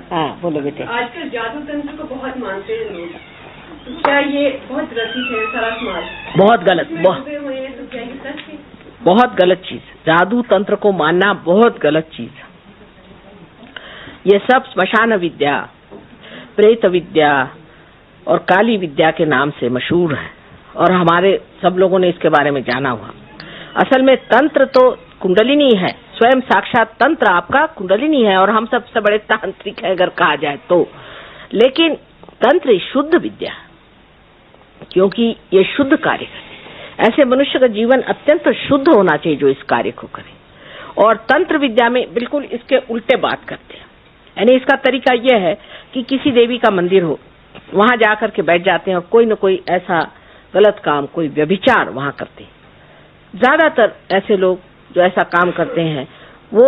हाँ बोलो बेटे। आजकल जादू तंत्र को बहुत मानते हैं लोग, क्या ये बहुत ग्रसित है सारा समाज? बहुत गलत, बहुत गलत चीज। जादू तंत्र को मानना बहुत गलत चीज। ये सब श्मशान विद्या, प्रेत विद्या और काली विद्या के नाम से मशहूर है और हमारे सब लोगों ने इसके बारे में जाना हुआ। असल में तंत्र तो कुंडलिनी है, स्वयं साक्षात तंत्र आपका कुंडलिनी है और हम सबसे बड़े तांत्रिक है अगर कहा जाए तो। लेकिन तंत्र शुद्ध विद्या, क्योंकि ये शुद्ध कार्य है। ऐसे मनुष्य का जीवन अत्यंत शुद्ध होना चाहिए जो इस कार्य को करे। और तंत्र विद्या में बिल्कुल इसके उल्टे बात करते हैं। यानी इसका तरीका यह है कि किसी देवी का मंदिर हो, वहां जाकर के बैठ जाते हैं और कोई न कोई ऐसा गलत काम, कोई व्यभिचार वहां करते हैं। ज्यादातर ऐसे लोग जो ऐसा काम करते हैं वो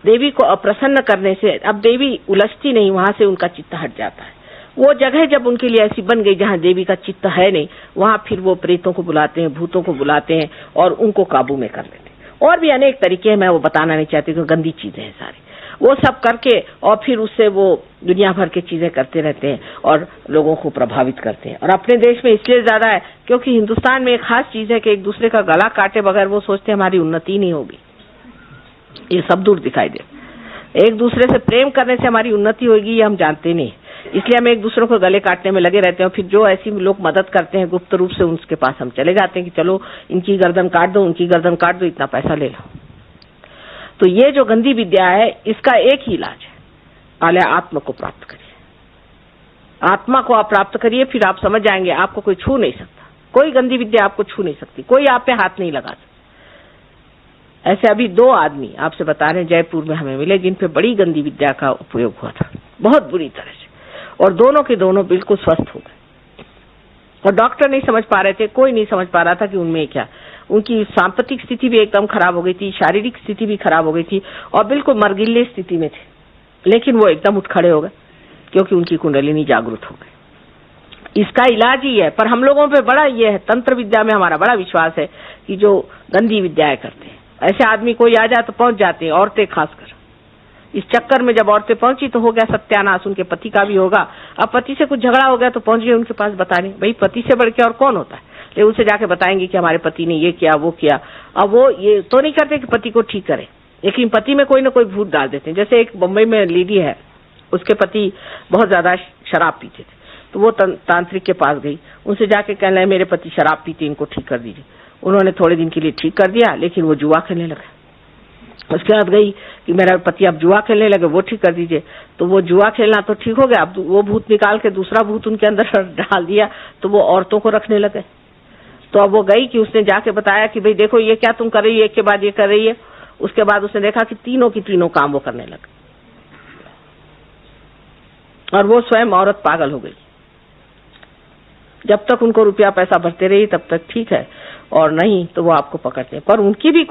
देवी को अप्रसन्न करने से, अब देवी उलझती नहीं, वहां से उनका चित्त हट जाता है। वो जगह जब उनके लिए ऐसी बन गई जहां देवी का चित्त है नहीं, वहां फिर वो प्रेतों को बुलाते हैं, भूतों को बुलाते हैं और उनको काबू में कर लेते हैं। और भी अनेक तरीके हैं, मैं वो बताना नहीं चाहती क्योंकि गंदी चीजें हैं सारी। वो सब करके और फिर उससे वो दुनिया भर की चीजें करते रहते हैं और लोगों को प्रभावित करते हैं। और अपने देश में इसलिए ज्यादा है क्योंकि हिंदुस्तान में एक खास चीज है कि एक दूसरे का गला काटे बगैर वो सोचते हैं हमारी उन्नति नहीं होगी। ये सब दूर दिखाई दे। एक दूसरे से प्रेम करने से हमारी उन्नति होगी ये हम जानते नहीं, इसलिए हम एक दूसरे को गले काटने में लगे रहते हैं। फिर जो ऐसी लोग मदद करते हैं गुप्त रूप से, उनके पास हम चले जाते हैं कि चलो इनकी गर्दन काट दो, उनकी गर्दन काट दो, इतना पैसा ले लो। तो ये जो गंदी विद्या है इसका एक ही इलाज है, पहले आत्मा को प्राप्त करिए। आत्मा को आप प्राप्त करिए, फिर आप समझ जाएंगे आपको कोई छू नहीं सकता। कोई गंदी विद्या आपको छू नहीं सकती, कोई आप पे हाथ नहीं लगा सकता। ऐसे अभी 2 आदमी आपसे बता रहे हैं जयपुर में हमें मिले जिन पे बड़ी गंदी विद्या का उपयोग हुआ था, बहुत बुरी तरह से, और दोनों के दोनों बिल्कुल स्वस्थ हो गए। और डॉक्टर नहीं समझ पा रहे थे, कोई नहीं समझ पा रहा था कि उनमें क्या। उनकी सांपत्तिक स्थिति भी एकदम खराब हो गई थी, शारीरिक स्थिति भी खराब हो गई थी और बिल्कुल मरगिल्ले स्थिति में थे, लेकिन वो एकदम उठ खड़े हो गए क्योंकि उनकी कुंडलिनी जागृत हो गई। इसका इलाज ही है। पर हम लोगों पे बड़ा ये है, तंत्र विद्या में हमारा बड़ा विश्वास है कि जो गंदी विद्याएं करते हैं ऐसे आदमी कोई आ जाए तो पहुंच जाते हैं, औरतें खासकर। इस चक्कर में जब औरतें पहुंची तो हो गया सत्यानाश, उनके पति का भी होगा। अब पति से कुछ झगड़ा हो गया तो पहुंच गए उनके पास बताने, भाई पति से बढ़ के और कौन होता है। लेकिन उनसे जाके बताएंगे कि हमारे पति ने ये किया वो किया। अब वो ये तो नहीं करते कि पति को ठीक करे, लेकिन पति में कोई ना कोई भूत डाल देते हैं। जैसे एक बम्बई में लेडी है, उसके पति बहुत ज्यादा शराब पीते थे, तो वो तांत्रिक के पास गई, उनसे जाके कहने लगे मेरे पति शराब पीते, इनको ठीक कर दीजिए। उन्होंने थोड़े दिन के लिए ठीक कर दिया, लेकिन वो जुआ खेलने लगे। उसके बाद गई कि मेरा पति अब जुआ खेलने लगे, वो ठीक कर दीजिए। तो वो जुआ खेलना तो ठीक हो गया, अब वो भूत निकाल के दूसरा भूत उनके अंदर डाल दिया, तो वो औरतों को रखने लगे। तो अब वो गई कि उसने जाके बताया कि भाई देखो ये क्या तुम कर रही है, एक के बाद ये कर रही है। उसके बाद उसने देखा कि तीनों की तीनों काम वो करने लगे और वो स्वयं औरत पागल हो गई। जब तक उनको रुपया पैसा भरते रही तब तक ठीक है, और नहीं तो वो आपको पकड़ते हैं। पर उनकी भी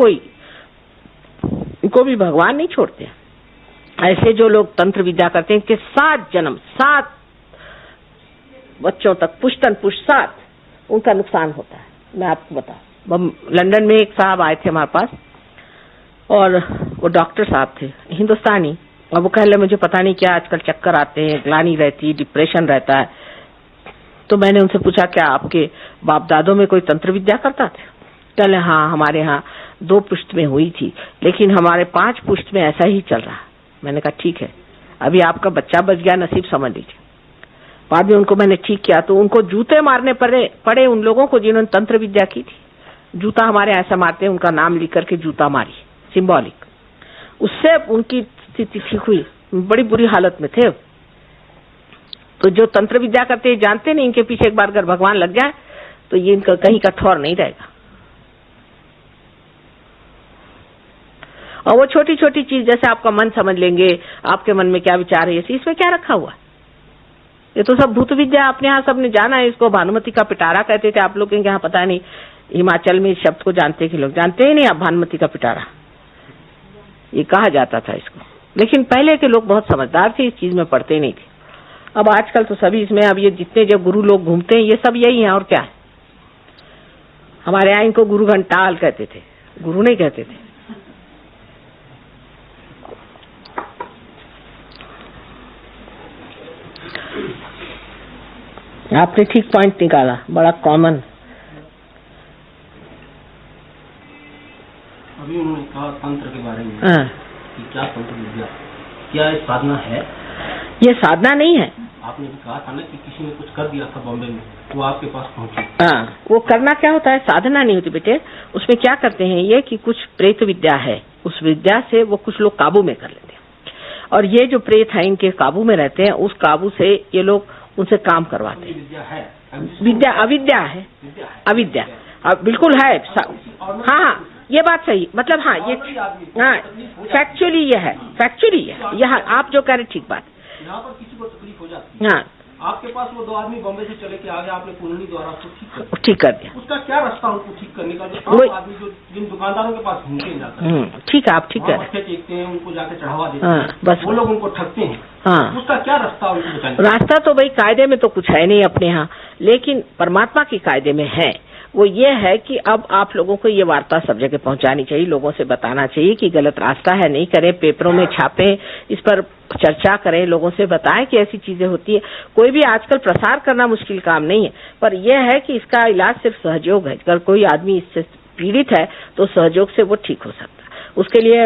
उनको भी भगवान नहीं छोड़ते। ऐसे जो लोग तंत्र विद्या करते हैं कि 7 जन्म 7 बच्चों तक पुश्तन पुष्ट 7 उनका नुकसान होता है। मैं आपको बता, लंदन में एक साहब आए थे हमारे पास और वो डॉक्टर साहब थे हिंदुस्तानी, और वो कह रहे मुझे पता नहीं क्या आजकल चक्कर आते हैं, ग्लानि रहती, डिप्रेशन रहता है। तो मैंने उनसे पूछा क्या आपके बाप दादों में कोई तंत्र विद्या करता था? कह रहे हाँ हमारे यहाँ 2 पुश्त में हुई थी, लेकिन हमारे 5 पुश्त में ऐसा ही चल रहा। मैंने कहा ठीक है, अभी आपका बच्चा बच गया, नसीब समझ लीजिए। बाद में उनको मैंने ठीक किया तो उनको जूते मारने पड़े उन लोगों को जिन्होंने तंत्र विद्या की थी। जूता हमारे ऐसा मारते हैं, उनका नाम लिख करके जूता मारी, सिंबॉलिक। उससे उनकी स्थिति ठीक हुई, बड़ी बुरी हालत में थे। तो जो तंत्र विद्या करते हैं जानते नहीं, इनके पीछे एक बार अगर भगवान लग जाए तो ये इनका कहीं का ठौर नहीं रहेगा। और वो छोटी छोटी चीज जैसे आपका मन समझ लेंगे, आपके मन में क्या विचार है, इसमें क्या रखा हुआ? ये तो सब भूत विद्या अपने यहाँ सबने जाना है। इसको भानुमति का पिटारा कहते थे, आप लोग के यहाँ पता नहीं, हिमाचल में इस शब्द को जानते कि लोग जानते ही नहीं। आप भानुमति का पिटारा ये कहा जाता था इसको, लेकिन पहले के लोग बहुत समझदार थे, इस चीज में पढ़ते नहीं थे। अब आजकल तो सभी इसमें, अब ये जितने जो गुरु लोग घूमते हैं ये सब यही हैं और क्या है। हमारे यहाँ इनको गुरु घंटाल कहते थे, गुरु नहीं कहते थे। आपने ठीक पॉइंट निकाला, बड़ा कॉमन। अभी उन्होंने कहा तंत्र के बारे में कि क्या तंत्र विद्या, क्या ये साधना है? ये साधना नहीं है। आपने भी कहा था ना कि किसी ने कुछ कर दिया था बॉम्बे में, वो आपके पास पहुंची। हाँ, वो करना क्या होता है, साधना नहीं होती बेटे। उसमें क्या करते हैं ये कि कुछ प्रेत विद्या है, उस विद्या से वो कुछ लोग काबू में कर लेते हैं, और ये जो प्रेत है इनके काबू में रहते हैं, उस काबू से ये लोग उनसे काम करवाते हैं। विद्या है, विद्या अविद्या है, अविद्या बिल्कुल है। हाँ, ये बात सही, मतलब हाँ, ये हाँ फैक्चुअली ये है, फैक्चुअली ये यहाँ आप जो कह रहे ठीक बात। यहाँ पर किसी को तकलीफ हो जाती है, हाँ, आपके पास वो 2 आदमी बॉम्बे से चले के आ गए, आपने कुंडली द्वारा उसको ठीक कर दिया। उसका क्या रास्ता उनको ठीक करने का, जो आदमी जो जिन दुकानदारों के पास घूमते हैं जाकर, ठीक है, आप ठीक है, मत्थे टेकते हैं, उनको जाके चढ़ावा देते हैं, बस वो लोग उनको ठगते हैं, हाँ, उसका क्या रास्ता उनको बचाने? रास्ता तो भाई कायदे में तो कुछ है नहीं अपने यहाँ, लेकिन परमात्मा के कायदे में है। वो ये है कि अब आप लोगों को ये वार्ता सब जगह पहुंचानी चाहिए, लोगों से बताना चाहिए कि गलत रास्ता है, नहीं करें, पेपरों में छापें, इस पर चर्चा करें, लोगों से बताएं कि ऐसी चीजें होती है। कोई भी आजकल प्रसार करना मुश्किल काम नहीं है, पर यह है कि इसका इलाज सिर्फ सहयोग है। अगर कोई आदमी इससे पीड़ित है तो सहयोग से वो ठीक हो सकता है। उसके लिए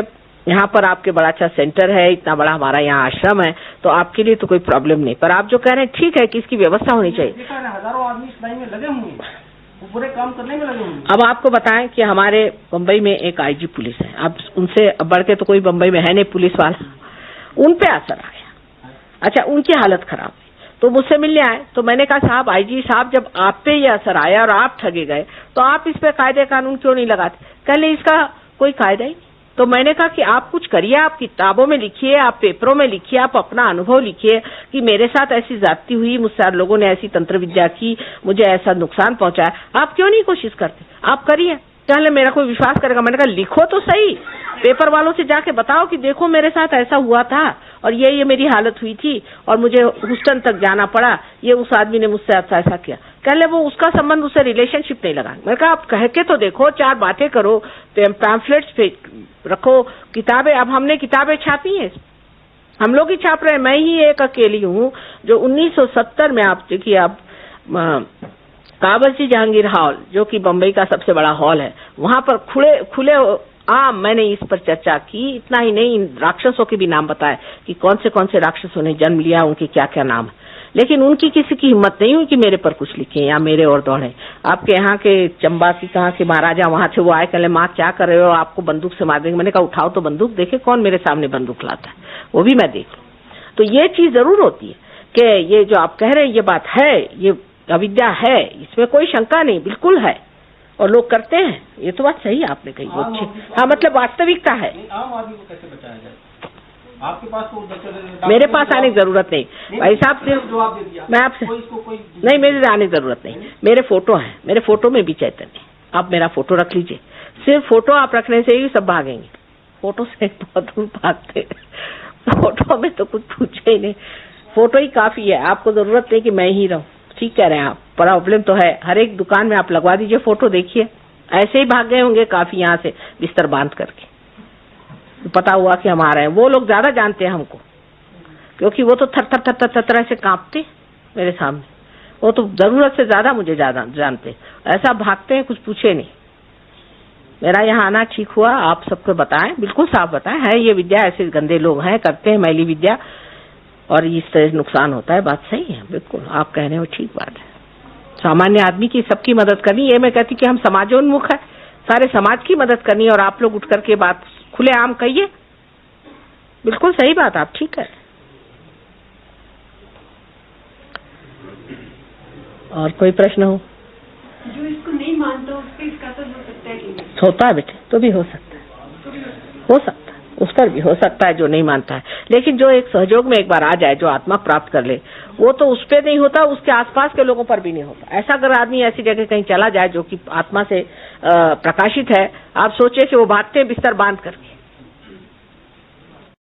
यहाँ पर आपके बड़ा अच्छा सेंटर है, इतना बड़ा हमारा यहाँ आश्रम है, तो आपके लिए तो कोई प्रॉब्लम नहीं। पर आप जो कह रहे हैं ठीक है कि इसकी व्यवस्था होनी चाहिए। हजारों आदमी इस लाइन में लगे हुए हैं, वो पूरे काम करने में लगे हुए हैं। अब आपको बताएं कि हमारे बम्बई में एक आईजी पुलिस है, अब उनसे बढ़ के तो कोई बम्बई में है नहीं पुलिस वाला, उन पे असर आ गया। अच्छा, उनकी हालत खराब हुई तो मुझसे मिलने आए, तो मैंने कहा साहब, आईजी साहब, जब आप पे ये असर आया और आप ठगे गए तो आप इस पे कायदे कानून क्यों नहीं लगाते? कहले इसका कोई कायदा ही। तो मैंने कहा कि आप कुछ करिए, आप किताबों में लिखिए, आप पेपरों में लिखिए, आप अपना अनुभव लिखिए कि मेरे साथ ऐसी ज्यादती हुई, मुझसे लोगों ने ऐसी तंत्र विद्या की, मुझे ऐसा नुकसान पहुंचाया। आप क्यों नहीं कोशिश करते? आप करिए। पहले मेरा कोई विश्वास करेगा? मैंने कहा लिखो तो सही, पेपर वालों से जाके बताओ कि देखो मेरे साथ ऐसा हुआ था और ये मेरी हालत हुई थी और मुझे ह्यूस्टन तक जाना पड़ा, ये उस आदमी ने मुझसे ऐसा किया। कहले वो उसका संबंध, उससे रिलेशनशिप नहीं लगा। मैंने कहा आप कह के तो देखो, 4 बातें करो, पैम्फलेट्स पे रखो, किताबें। अब हमने किताबें छापी हैं, हम लोग ही छाप रहे हैं। मैं ही एक अकेली हूँ जो 1970 में, आप देखिए, आप काबरसी जहांगीर हॉल, जो कि बम्बई का सबसे बड़ा हॉल है, वहां पर खुले मैंने इस पर चर्चा की। इतना ही नहीं, इन राक्षसों के भी नाम बताए कि कौन से राक्षसों ने जन्म लिया, उनके क्या क्या नाम है। लेकिन उनकी किसी की हिम्मत नहीं हुई कि मेरे पर कुछ लिखे या मेरे और दौड़े। आपके यहाँ के चंबा की कहाँ के महाराजा वहां थे, वो आए, कहले माँ क्या कर रहे हो, आपको बंदूक से मार देंगे। मैंने कहा उठाओ तो बंदूक, देखे कौन मेरे सामने बंदूक लाता है, वो भी मैं देख लूं। तो ये चीज जरूर होती है कि ये जो आप कह रहे हैं ये बात है, ये अविद्या है, इसमें कोई शंका नहीं, बिल्कुल है, और लोग करते हैं। ये तो बात सही आपने कही, वो अच्छी, हाँ, मतलब वास्तविकता है। आम आदमी को कैसे बचाया जाए? आपके पास तो मेरे पास आने की जरूरत नहीं भाई साहब, सिर्फ मैं आपसे नहीं, मेरे आने की जरूरत नहीं। मेरे फोटो हैं, मेरे फोटो में भी चैतन्य। आप मेरा फोटो रख लीजिए, सिर्फ फोटो आप रखने से ही सब भागेंगे। फोटो से बहुत दूर भागते, फोटो में तो कुछ पूछे ही नहीं, फोटो ही काफी है। आपको जरूरत नहीं कि मैं ही रहूं। ठीक कह रहे हैं आप, प्रॉब्लम तो है, हर एक दुकान में आप लगवा दीजिए फोटो, देखिए ऐसे ही भाग गए होंगे काफी यहाँ से बिस्तर बांध करके, पता हुआ कि हम आ रहे हैं। वो लोग ज्यादा जानते हैं हमको, क्योंकि वो तो थर से कांपते मेरे सामने, वो तो जरूरत से ज्यादा मुझे ज्यादा जानते, ऐसा भागते हैं कुछ पूछे नहीं। मेरा यहाँ आना ठीक हुआ, आप सबको बताएं, बिल्कुल साफ बताएं, है ये विद्या, ऐसे गंदे लोग हैं, करते हैं मैली विद्या और इससे नुकसान होता है। बात सही है, बिल्कुल आप कह रहे हो, ठीक बात है। सामान्य आदमी की सबकी मदद करनी, ये मैं कहती कि हम समाजोन्मुख है, सारे समाज की मदद करनी, और आप लोग उठ करके बात खुलेआम कहिए, बिल्कुल सही बात, आप ठीक है। और कोई प्रश्न हो? जो इसको नहीं मानता उसके इसका असर हो सकता है कि नहीं? होता है बेटे, तो भी हो सकता है, हो सकता है, उस पर भी हो सकता है जो नहीं मानता है। लेकिन जो एक सहयोग में एक बार आ जाए, जो आत्मा प्राप्त कर ले, वो तो उस पर नहीं होता, उसके आसपास के लोगों पर भी नहीं होता। ऐसा अगर आदमी ऐसी जगह कहीं चला जाए जो कि आत्मा से प्रकाशित है, आप सोचिए कि वो भागते हैं बिस्तर बांध करके,